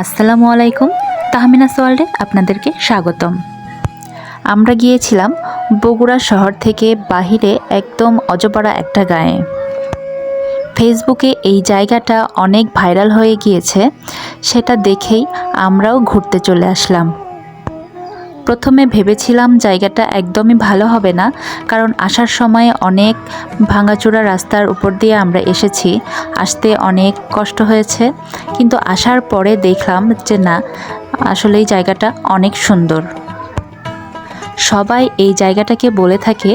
আসসালামু আলাইকুম, তাহমিনাস ওয়ার্ল্ডে আপনাদেরকে স্বাগতম। আমরা গিয়েছিলাম বগুড়া শহর থেকে বাহিরে একদম অজপাড়া একটা গাঁয়ে। ফেসবুকে এই জায়গাটা অনেক ভাইরাল হয়ে গিয়েছে, সেটা দেখেই আমরাও ঘুরতে চলে আসলাম। প্রথমে ভেবেছিলাম জায়গাটা একদমই ভালো হবে না, কারণ আসার সময় অনেক ভাঙাচোরা রাস্তার উপর দিয়ে আমরা এসেছি, আসতে অনেক কষ্ট হয়েছে। কিন্তু আসার পরে দেখলাম যে না, আসলে এই জায়গাটা অনেক সুন্দর। সবাই এই জায়গাটাকে বলে থাকে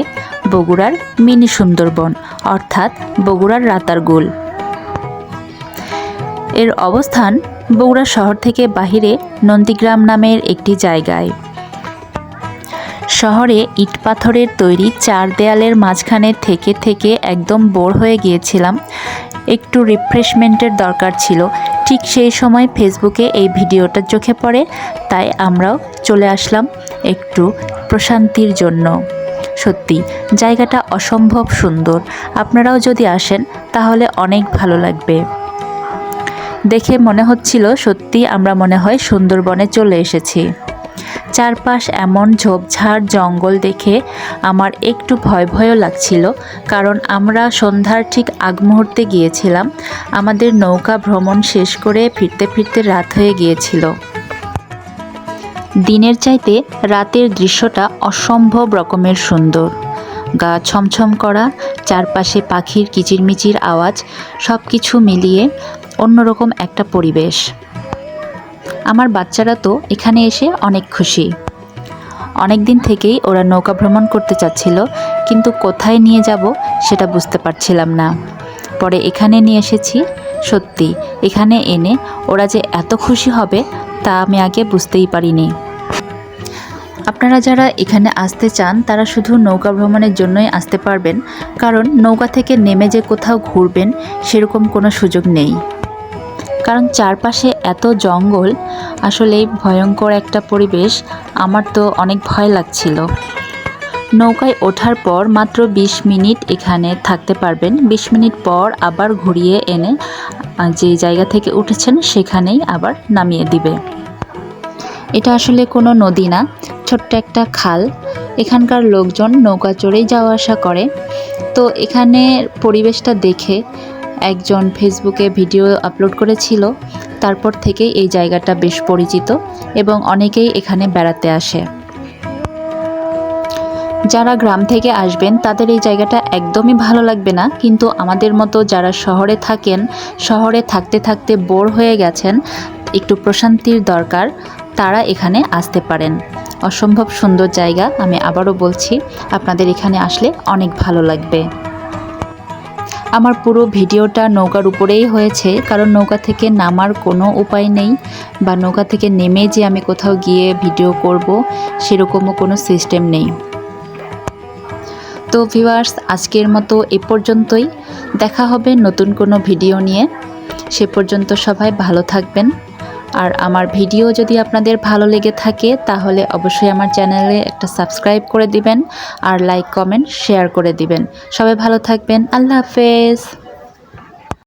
বগুড়ার মিনি সুন্দরবন, অর্থাৎ বগুড়ার রাতারগুল। এর অবস্থান বগুড়া শহর থেকে বাহিরে নন্দীগ্রাম নামের একটি জায়গায়। শহরে ইট পাথরের তৈরি চার দেয়ালের মাঝখানে থেকে থেকে একদম বোর হয়ে গিয়েছিলাম, একটু রিফ্রেশমেন্টের দরকার ছিল। ঠিক সেই সময় ফেসবুকে এই ভিডিওটা চোখে পড়ে, তাই আমরাও চলে আসলাম একটু প্রশান্তির জন্য। সত্যি জায়গাটা অসম্ভব সুন্দর, আপনারাও যদি আসেন তাহলে অনেক ভালো লাগবে। দেখে মনে হচ্ছিল সত্যি আমরা মনে হয় সুন্দরবনে চলে এসেছি। চারপাশ এমন ঝোপঝাড় জঙ্গল দেখে আমার একটু ভয় ভয়ও লাগছিল, কারণ আমরা সন্ধ্যার ঠিক আগ মুহূর্তে গিয়েছিলাম। আমাদের নৌকা ভ্রমণ শেষ করে ফিরতে ফিরতে রাত হয়ে গিয়েছিল। দিনের চাইতে রাতের দৃশ্যটা অসম্ভব রকমের সুন্দর। গা ছমছম করা, চারপাশে পাখির কিচিরমিচির আওয়াজ, সব কিছু মিলিয়ে অন্যরকম একটা পরিবেশ। আমার বাচ্চারা তো এখানে এসে অনেক খুশি। অনেক দিন থেকেই ওরা নৌকা ভ্রমণ করতে চাচ্ছিল, কিন্তু কোথায় নিয়ে যাব সেটা বুঝতে পারছিলাম না। পরে এখানে নিয়ে এসেছি। সত্যি এখানে এনে ওরা যে এত খুশি হবে তা আমি আগে বুঝতেই পারিনি। আপনারা যারা এখানে আসতে চান তারা শুধু নৌকা ভ্রমণের জন্যই আসতে পারবেন, কারণ নৌকা থেকে নেমে যে কোথাও ঘুরবেন সেরকম কোনো সুযোগ নেই। কারণ চারপাশে এত জঙ্গল, আসলেই ভয়ঙ্কর একটা পরিবেশ। আমার তো অনেক ভয় লাগছিল। নৌকায় ওঠার পর মাত্র 20 মিনিট এখানে থাকতে পারবেন। 20 মিনিট পর আবার ঘুরিয়ে এনে যে জায়গা থেকে উঠেছেন সেখানেই আবার নামিয়ে দিবে। এটা আসলে কোনো নদী না, ছোট্ট একটা খাল। এখানকার লোকজন নৌকা চড়েই যাওয়া আসা করে। তো এখানে পরিবেশটা দেখে একজন ফেসবুকে ভিডিও আপলোড করেছিল, তারপর থেকেই এই জায়গাটা বেশ পরিচিত এবং অনেকেই এখানে বেড়াতে আসে। যারা গ্রাম থেকে আসবেন তাদের এই জায়গাটা একদমই ভালো লাগবে না, কিন্তু আমাদের মতো যারা শহরে থাকেন, শহরে থাকতে থাকতে বোর হয়ে গেছেন, একটু প্রশান্তির দরকার, তারা এখানে আসতে পারেন। অসম্ভব সুন্দর জায়গা, আমি আবারও বলছি, আপনাদের এখানে আসলে অনেক ভালো লাগবে। আমার পুরো ভিডিওটা নৌকার উপরেই হয়েছে, কারণ নৌকা থেকে নামার কোনো উপায় নেই, বা নৌকা থেকে নেমে যে আমি কোথাও গিয়ে ভিডিও করব সেরকমও কোনো সিস্টেম নেই। তো ভিউয়ার্স, আজকের মতো এ পর্যন্তই। দেখা হবে নতুন কোনো ভিডিও নিয়ে। সে পর্যন্ত সবাই ভালো থাকবেন। আর আমার ভিডিও যদি আপনাদের ভালো লেগে থাকে তাহলে অবশ্যই আমার চ্যানেলে একটা সাবস্ক্রাইব করে দিবেন, আর লাইক কমেন্ট শেয়ার করে দিবেন। সবাই ভালো থাকবেন। আল্লাহ হাফেজ।